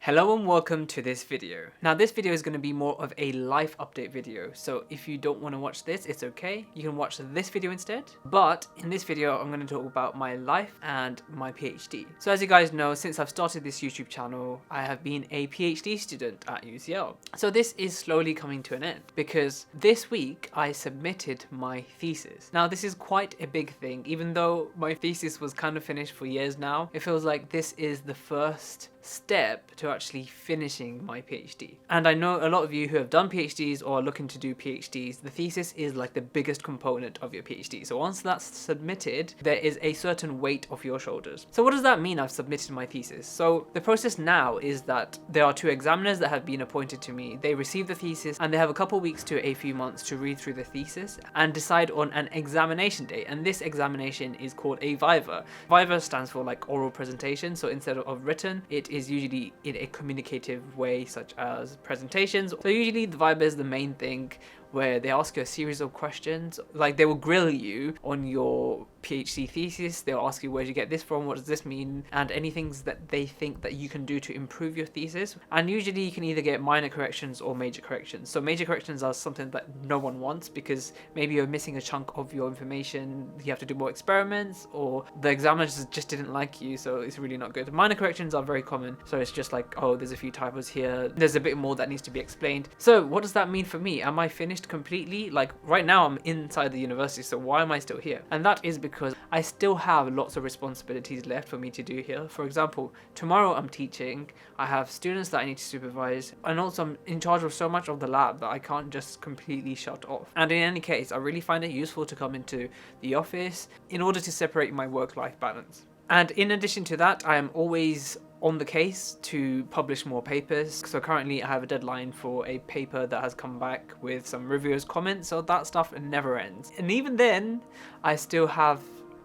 Hello and welcome to this video. Now this video is going to be more of a life update video, so if you don't want to watch this, it's okay. You can watch this video instead. But in this video, I'm going to talk about my life and my PhD. So as you guys know, since I've started this YouTube channel, I have been a PhD student at UCL. So this is slowly coming to an end because this week I submitted my thesis. Now this is quite a big thing, even though my thesis was kind of finished for years now. It feels like this is the first step to actually finishing my PhD. And I know a lot of you who have done PhDs or are looking to do PhDs, the thesis is like the biggest component of your PhD. So once that's submitted, there is a certain weight off your shoulders. So what does that mean? I've submitted my thesis. So the process now is that there are two examiners that have been appointed to me. They receive the thesis and they have a couple weeks to a few months to read through the thesis and decide on an examination date. And this examination is called a Viva. Viva stands for like oral presentation. So instead of written, it is usually in a communicative way, such as presentations. So usually the Viva is the main thing where they ask you a series of questions. Like they will grill you on your PhD thesis. They'll ask you, where did you get this from? What does this mean? And any things that they think that you can do to improve your thesis. And usually you can either get minor corrections or major corrections. So major corrections are something that no one wants because maybe you're missing a chunk of your information. You have to do more experiments, or the examiners just didn't like you, so it's really not good. Minor corrections are very common. So it's just like, oh, there's a few typos here. There's a bit more that needs to be explained. So what does that mean for me? Am I finished completely? Like right now I'm inside the university, so why am I still here? And that is because I still have lots of responsibilities left for me to do here. For example, tomorrow I'm teaching, I have students that I need to supervise, and also I'm in charge of so much of the lab that I can't just completely shut off. And in any case, I really find it useful to come into the office in order to separate my work-life balance. And in addition to that, I am always on the case to publish more papers. So currently I have a deadline for a paper that has come back with some reviewers' comments, so that stuff never ends. And even then, I still have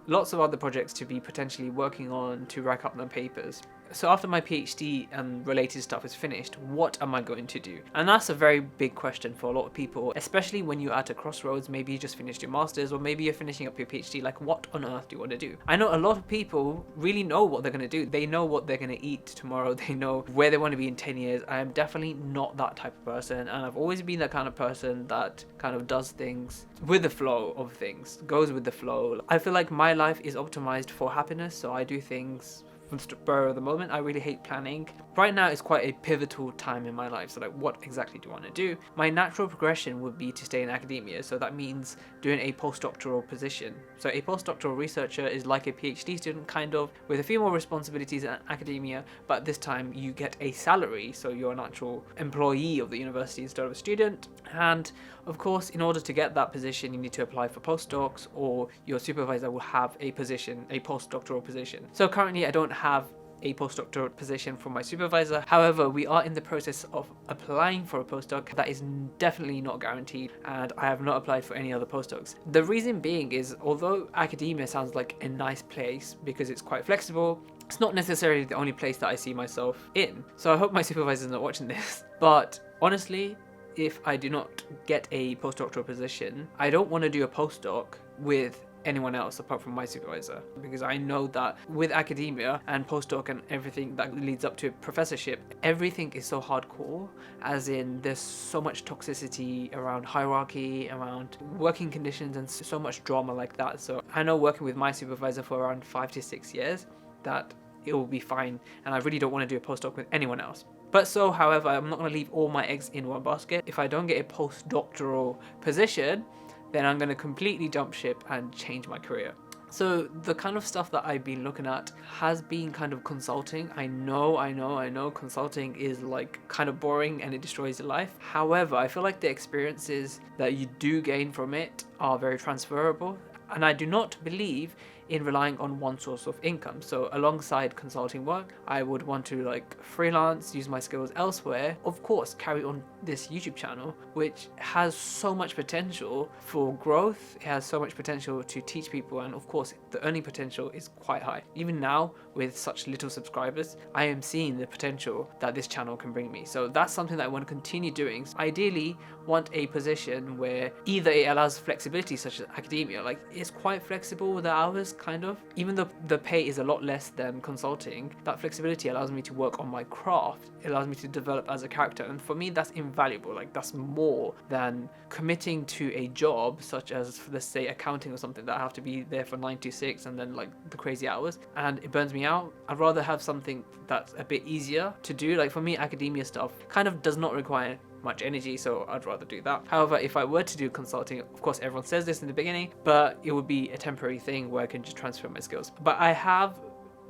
lots of other projects to be potentially working on to rack up the papers. So after my PhD and related stuff is finished, what am I going to do? And that's a very big question for a lot of people, especially when you're at a crossroads. Maybe you just finished your masters, or maybe you're finishing up your PhD. Like, what on earth do you want to do? I know a lot of people really know what they're going to do. They know what they're going to eat tomorrow. They know where they want to be in 10 years. I am definitely not that type of person, and I've always been that kind of person that kind of does things with the flow of things, goes with the flow. I feel like my life is optimized for happiness, so I do things from the spur of the moment. I really hate planning. Right now is quite a pivotal time in my life, so like, what exactly do I want to do? My natural progression would be to stay in academia, so that means doing a postdoctoral position. So a postdoctoral researcher is like a PhD student, kind of, with a few more responsibilities in academia, but this time you get a salary, so you're an actual employee of the university instead of a student. And of course, in order to get that position, you need to apply for postdocs, or your supervisor will have a position, a postdoctoral position. So currently I don't have a postdoctoral position from my supervisor. However, we are in the process of applying for a postdoc. That is definitely not guaranteed, and I have not applied for any other postdocs. The reason being is, although academia sounds like a nice place because it's quite flexible, it's not necessarily the only place that I see myself in. So I hope my supervisor is not watching this. But honestly, if I do not get a postdoctoral position, I don't want to do a postdoc with anyone else apart from my supervisor, because I know that with academia and postdoc and everything that leads up to professorship, everything is so hardcore, as in there's so much toxicity around hierarchy, around working conditions, and so much drama like that. So I know working with my supervisor for around 5 to 6 years that it will be fine, and I really don't want to do a postdoc with anyone else. However, I'm not going to leave all my eggs in one basket. If I don't get a postdoctoral position, then I'm going to completely jump ship and change my career. So the kind of stuff that I've been looking at has been kind of consulting. I know consulting is like kind of boring and it destroys your life. However, I feel like the experiences that you do gain from it are very transferable, and I do not believe in relying on one source of income. So alongside consulting work, I would want to like freelance, use my skills elsewhere, of course carry on this YouTube channel, which has so much potential for growth. It has so much potential to teach people, and of course the earning potential is quite high. Even now, with such little subscribers, I am seeing the potential that this channel can bring me. So that's something that I want to continue doing. Ideally, want a position where either it allows flexibility, such as academia, like it's quite flexible with the hours, kind of. Even though the pay is a lot less than consulting, that flexibility allows me to work on my craft. It allows me to develop as a character, and for me that's invaluable. Like, that's more than committing to a job such as, let's say, accounting or something that I have to be there for 9 to 6 and then like the crazy hours, and it burns me out. I'd rather have something that's a bit easier to do. Like for me, academia stuff kind of does not require much energy, so I'd rather do that. However, if I were to do consulting, of course everyone says this in the beginning, but it would be a temporary thing where I can just transfer my skills. But I have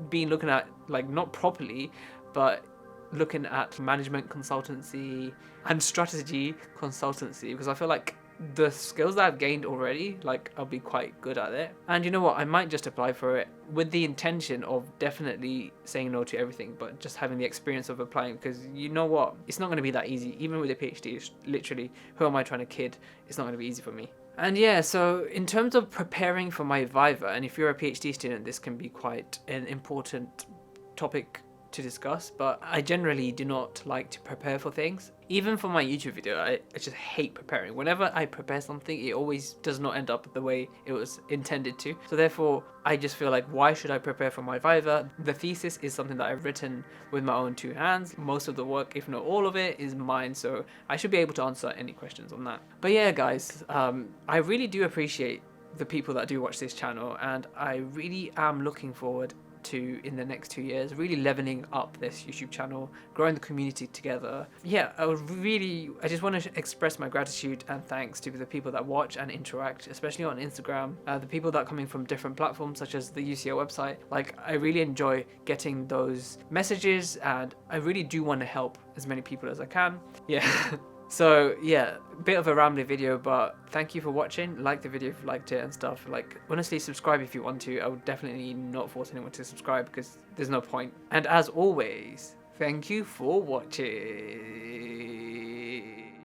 been looking at, like, not properly, but looking at management consultancy and strategy consultancy, because I feel like the skills that I've gained already, like, I'll be quite good at it. And you know what, I might just apply for it with the intention of definitely saying no to everything, but just having the experience of applying, because you know what, it's not going to be that easy. Even with a PhD, it's literally, who am I trying to kid? It's not going to be easy for me. And yeah, so in terms of preparing for my Viva, and if you're a PhD student, this can be quite an important topic to discuss, but I generally do not like to prepare for things. Even for my YouTube video, I just hate preparing. Whenever I prepare something, it always does not end up the way it was intended to. So therefore, I just feel like, why should I prepare for my Viva? The thesis is something that I've written with my own 2 hands. Most of the work, if not all of it, is mine, so I should be able to answer any questions on that. But yeah, guys, I really do appreciate the people that do watch this channel, and I really am looking forward to, in the next 2 years, really leveling up this YouTube channel, growing the community together. Yeah, I just want to express my gratitude and thanks to the people that watch and interact, especially on Instagram, the people that are coming from different platforms such as the UCL website. Like, I really enjoy getting those messages, and I really do want to help as many people as I can. Yeah. So yeah, a bit of a rambling video, but thank you for watching. Like the video if you liked it and stuff. Like, honestly, subscribe if you want to. I would definitely not force anyone to subscribe because there's no point. And as always, thank you for watching.